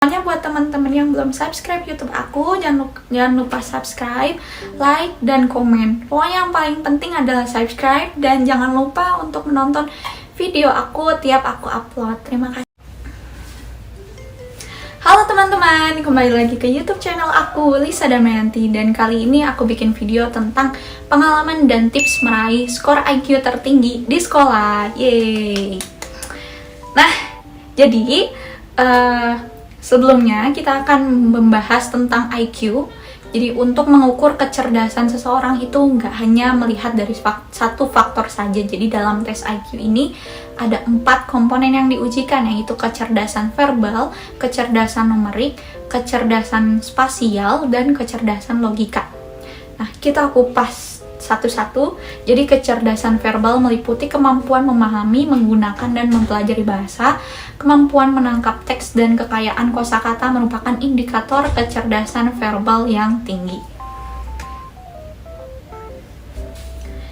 Soalnya buat teman-teman yang belum subscribe YouTube aku, jangan lupa subscribe, like, dan komen. Pokoknya yang paling penting adalah subscribe dan jangan lupa untuk menonton video aku tiap aku upload. Terima kasih. Halo teman-teman, kembali lagi ke YouTube channel aku, Lisa Damayanti, dan kali ini aku bikin video tentang pengalaman dan tips meraih skor IQ tertinggi di sekolah. Yeay. Nah, jadi sebelumnya kita akan membahas tentang IQ. Jadi untuk mengukur kecerdasan seseorang itu nggak hanya melihat dari satu faktor saja. Jadi dalam tes IQ ini ada 4 komponen yang diujikan, yaitu kecerdasan verbal, kecerdasan numerik, kecerdasan spasial, dan kecerdasan logika. Nah, kita kupas satu-satu. Jadi kecerdasan verbal meliputi kemampuan memahami, menggunakan, dan mempelajari bahasa. Kemampuan menangkap teks dan kekayaan kosakata merupakan indikator kecerdasan verbal yang tinggi.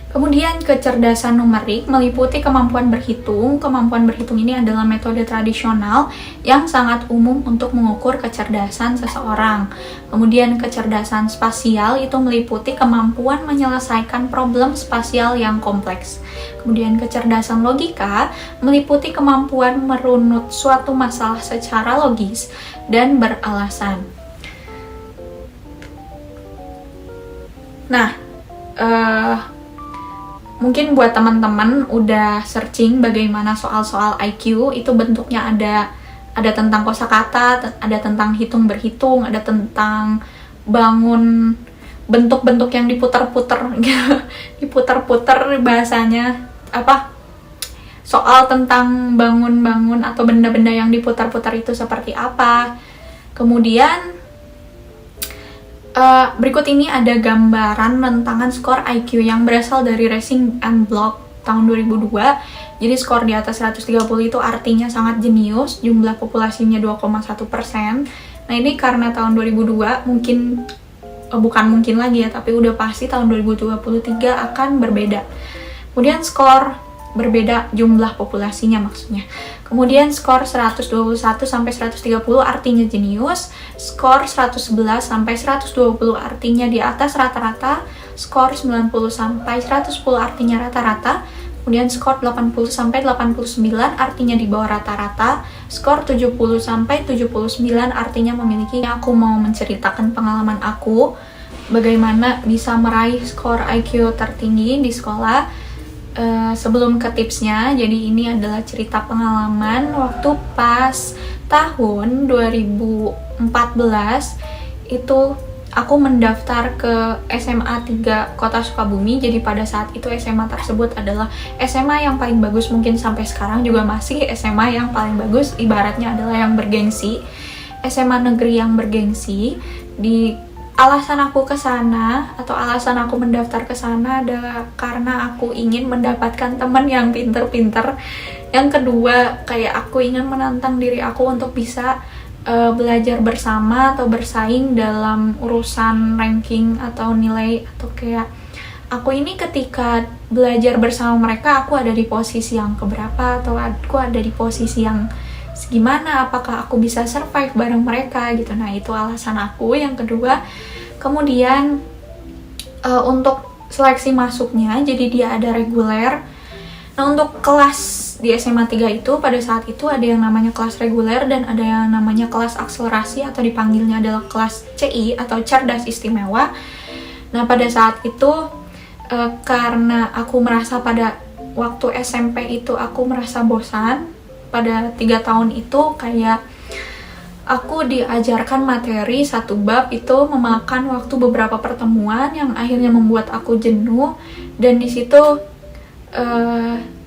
Kemudian kecerdasan numerik meliputi kemampuan berhitung. Kemampuan berhitung ini adalah metode tradisional yang sangat umum untuk mengukur kecerdasan seseorang. Kemudian kecerdasan spasial itu meliputi kemampuan menyelesaikan problem spasial yang kompleks. Kemudian kecerdasan logika meliputi kemampuan merunut suatu masalah secara logis dan beralasan. Nah, mungkin buat teman-teman udah searching bagaimana soal-soal IQ, itu bentuknya ada tentang kosakata, ada tentang hitung berhitung, ada tentang bangun bentuk-bentuk yang diputar-putar diputar-putar bahasanya soal tentang bangun-bangun atau benda-benda yang diputar-putar itu seperti apa. Kemudian berikut ini ada gambaran rentangan skor IQ yang berasal dari Racing and Block tahun 2002. Jadi skor di atas 130 itu artinya sangat jenius, jumlah populasinya 2,1%. Nah, ini karena tahun 2002 bukan mungkin lagi ya, tapi udah pasti tahun 2023 akan berbeda. Kemudian skor berbeda jumlah populasinya maksudnya. Kemudian skor 121 sampai 130 artinya jenius, skor 111 sampai 120 artinya di atas rata-rata, skor 90 sampai 110 artinya rata-rata, kemudian skor 80 sampai 89 artinya di bawah rata-rata, skor 70 sampai 79 artinya memiliki. Aku mau menceritakan pengalaman aku bagaimana bisa meraih skor IQ tertinggi di sekolah. Sebelum ke tipsnya, jadi ini adalah cerita pengalaman waktu pas tahun 2014 itu aku mendaftar ke SMA 3 Kota Sukabumi. Jadi pada saat itu SMA tersebut adalah SMA yang paling bagus, mungkin sampai sekarang juga masih SMA yang paling bagus, ibaratnya adalah yang bergengsi, SMA negeri yang bergengsi. Alasan aku ke sana atau alasan aku mendaftar ke sana adalah karena aku ingin mendapatkan teman yang pinter-pinter. Yang kedua, kayak aku ingin menantang diri aku untuk bisa belajar bersama atau bersaing dalam urusan ranking atau nilai, atau kayak aku ini ketika belajar bersama mereka, aku ada di posisi yang keberapa atau aku ada di posisi yang gimana, apakah aku bisa survive bareng mereka gitu. Nah, itu alasan aku yang kedua. Kemudian untuk seleksi masuknya, jadi dia ada reguler. Nah, untuk kelas di SMA 3 itu pada saat itu ada yang namanya kelas reguler dan ada yang namanya kelas akselerasi atau dipanggilnya adalah kelas CI atau cerdas istimewa. Nah, pada saat itu karena aku merasa pada waktu SMP itu aku merasa bosan. Pada 3 tahun itu kayak aku diajarkan materi satu bab itu memakan waktu beberapa pertemuan yang akhirnya membuat aku jenuh. Dan di situ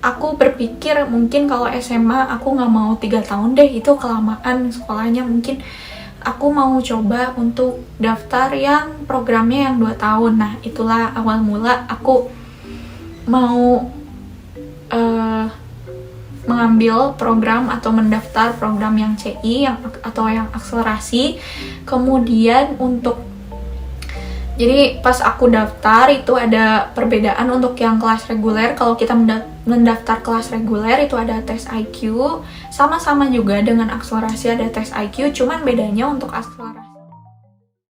aku berpikir mungkin kalau SMA aku nggak mau 3 tahun deh, itu kelamaan sekolahnya. Mungkin aku mau coba untuk daftar yang programnya yang 2 tahun. Nah, itulah awal mula aku mau mengambil program atau mendaftar program yang CI atau yang akselerasi. Kemudian Jadi pas aku daftar itu ada perbedaan untuk yang kelas reguler. Kalau kita mendaftar kelas reguler itu ada tes IQ, sama-sama juga dengan akselerasi ada tes IQ, cuman bedanya untuk akselerasi